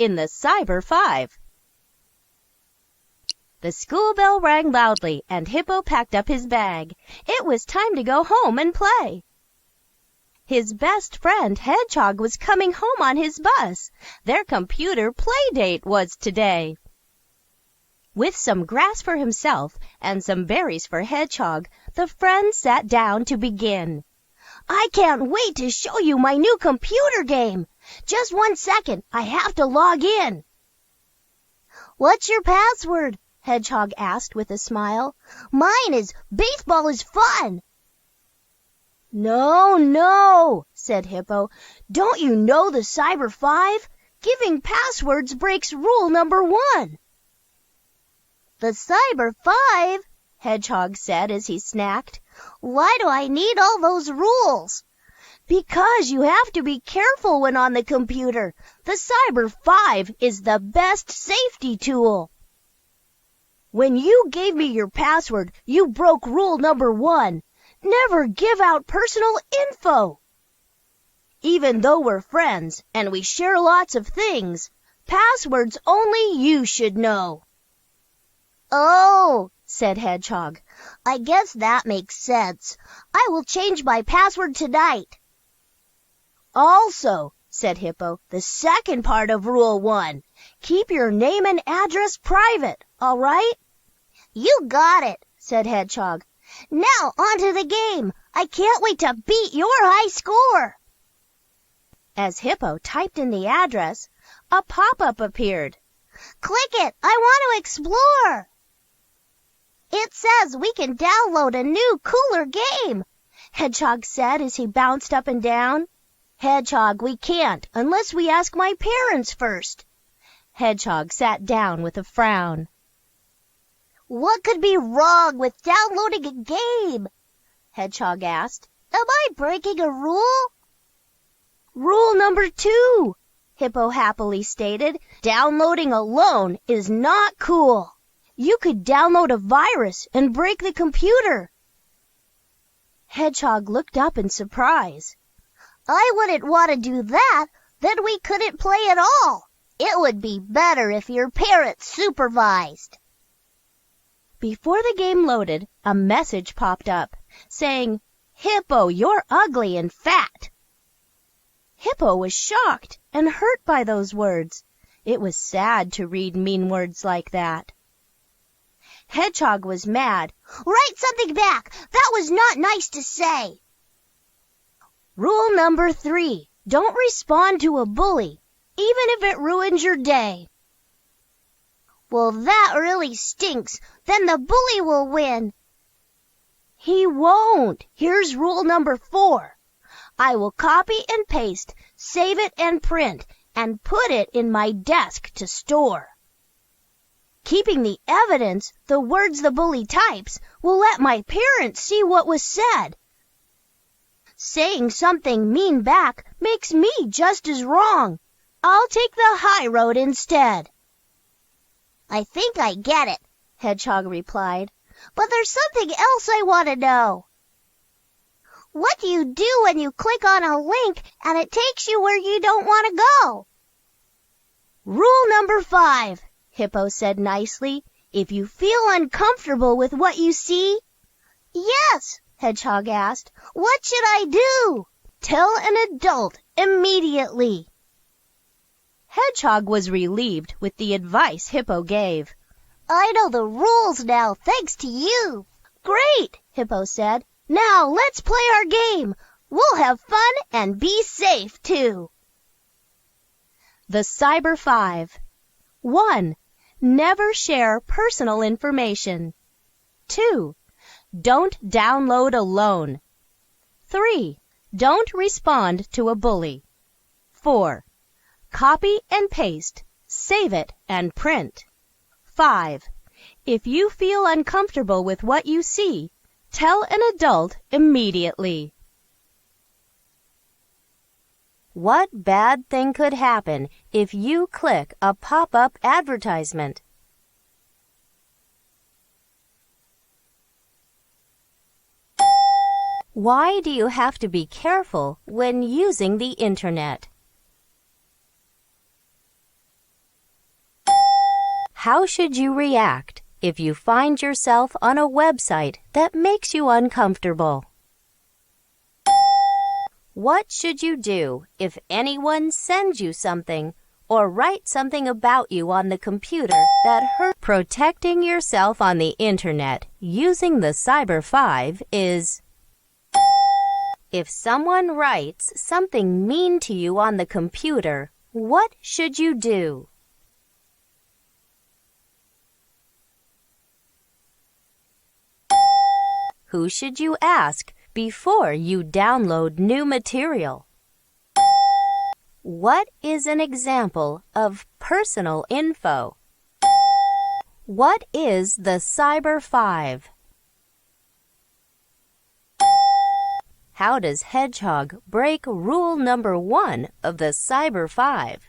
in the Cyber 5. The school bell rang loudly, and Hippo packed up his bag. It was time to go home and play. His best friend Hedgehog was coming home on his bus. Their computer play date was today. With some grass for himself and some berries for Hedgehog, the friends sat down to begin. "I can't wait to show you my new computer game. Just 1 second, I have to log in." "What's your password?" Hedgehog asked with a smile. "Mine is baseball is fun." No, said Hippo. "Don't you know the Cyber 5? Giving passwords breaks rule number 1. "The Cyber 5?" Hedgehog said as he snacked. "Why do I need all those rules?" "Because you have to be careful when on the computer. The Cyber 5 is the best safety tool." "When you gave me your password, you broke rule number 1. Never give out personal info." "Even though we're friends and we share lots of things, passwords only you should know." "Oh," said Hedgehog, "I guess that makes sense. I will change my password tonight." "Also," said Hippo, "the second part of Rule 1. Keep your name and address private, all right?" "You got it," said Hedgehog. "Now on to the game. I can't wait to beat your high score." As Hippo typed in the address, a pop-up appeared. "Click it. I want to explore." "It says we can download a new, cooler game," Hedgehog said as he bounced up and down. "Hedgehog, we can't unless we ask my parents first." Hedgehog sat down with a frown. "What could be wrong with downloading a game?" Hedgehog asked. "Am I breaking a rule?" "Rule number 2, Hippo happily stated. "Downloading alone is not cool. You could download a virus and break the computer." Hedgehog looked up in surprise. "I wouldn't want to do that. Then we couldn't play at all. It would be better if your parents supervised." Before the game loaded, a message popped up, saying, "Hippo, you're ugly and fat." Hippo was shocked and hurt by those words. It was sad to read mean words like that. Hedgehog was mad. "Write something back. That was not nice to say." Rule number 3. Don't respond to a bully, even if it ruins your day. "Well, that really stinks. Then the bully will win." "He won't. Here's rule number 4. I will copy and paste, save it and print, and put it in my desk to store. Keeping the evidence, the words the bully types, will let my parents see what was said. Saying something mean back makes me just as wrong. I'll take the high road instead." "I think I get it," Hedgehog replied. "But there's something else I want to know. What do you do when you click on a link and it takes you where you don't want to go?" "Rule number 5, Hippo said nicely. "If you feel uncomfortable with what you see—" "Yes," Hedgehog asked. "What should I do?" "Tell an adult immediately." Hedgehog was relieved with the advice Hippo gave. "I know the rules now, thanks to you." "Great," Hippo said. "Now let's play our game. We'll have fun and be safe, too." The Cyber 5. 1. Never share personal information. 2. Don't download alone. 3. Don't respond to a bully. 4. Copy and paste, save it and print. 5. If you feel uncomfortable with what you see, tell an adult immediately. What bad thing could happen if you click a pop-up advertisement? Why do you have to be careful when using the Internet? How should you react if you find yourself on a website that makes you uncomfortable? What should you do if anyone sends you something or writes something about you on the computer that hurts? Protecting yourself on the internet using the Cyber 5 is: if someone writes something mean to you on the computer, what should you do? Who should you ask before you download new material? What is an example of personal info? What is the Cyber 5? How does Hedgehog break rule number 1 of the Cyber 5?